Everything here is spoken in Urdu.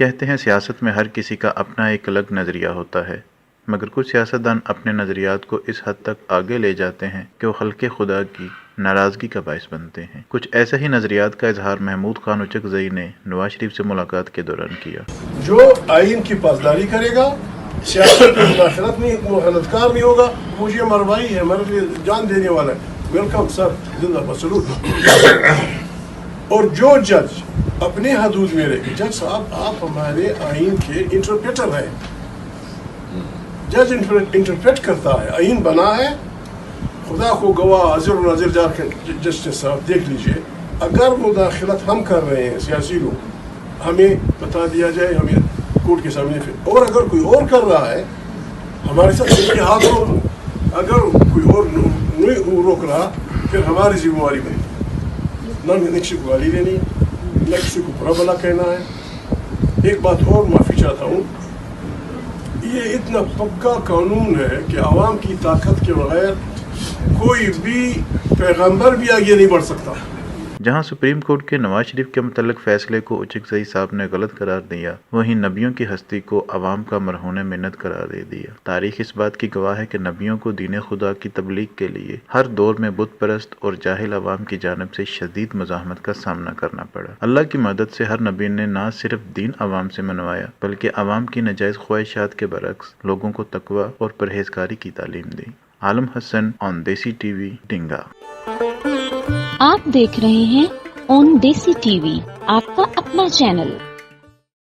کہتے ہیں سیاست میں ہر کسی کا اپنا ایک الگ نظریہ ہوتا ہے، مگر کچھ سیاستدان اپنے نظریات کو اس حد تک آگے لے جاتے ہیں کہ وہ خلق خدا کی ناراضگی کا باعث بنتے ہیں۔ کچھ ایسے ہی نظریات کا اظہار محمود خان اچکزئی نے نواز شریف سے ملاقات کے دوران کیا۔ جو آئین کی پاسداری کرے گا، سیاست میں مداخلت مخالفکار نہیں ہوگا، مجھے مروائی ہے، میرے لیے جان دینے والا ہے، ویلکم سر، زندہ باد، سلوٹ۔ اور جو جج اپنے حدود میں رہے، جج صاحب آپ ہمارے آئین کے انٹرپریٹر ہیں، جج انٹرپریٹ کرتا ہے، آئین بنا ہے، خدا کو گواہ حاضر و ناظر جسٹس صاحب دیکھ لیجئے، اگر مداخلت ہم کر رہے ہیں سیاسی لوگ، ہمیں بتا دیا جائے، ہمیں کورٹ کے سامنے، اور اگر کوئی اور کر رہا ہے ہمارے ساتھ اس کے ہاتھ رو، اگر کوئی اور نہیں روک رہا پھر ہماری ذمہ داری بنے، نہ کسی کو گالی دینی ہے، نہ کسی کو برا بلا کہنا ہے۔ ایک بات اور معافی چاہتا ہوں، یہ اتنا پکا قانون ہے کہ عوام کی طاقت کے بغیر کوئی بھی پیغمبر بھی آگے نہیں بڑھ سکتا۔ جہاں سپریم کورٹ کے نواز شریف کے متعلق فیصلے کو اچکزئی صاحب نے غلط قرار دیا، وہیں نبیوں کی ہستی کو عوام کا مرہون منت قرار دے دیا۔ تاریخ اس بات کی گواہ ہے کہ نبیوں کو دین خدا کی تبلیغ کے لیے ہر دور میں بت پرست اور جاہل عوام کی جانب سے شدید مزاحمت کا سامنا کرنا پڑا۔ اللہ کی مدد سے ہر نبی نے نہ صرف دین عوام سے منوایا بلکہ عوام کی ناجائز خواہشات کے برعکس لوگوں کو تقوی اور پرہیزگاری کی تعلیم دی۔ عالم حسن، آن دیسی ٹی وی، ڈنگا۔ آپ دیکھ رہے ہیں آن دیسی ٹی وی، آپ کا اپنا چینل۔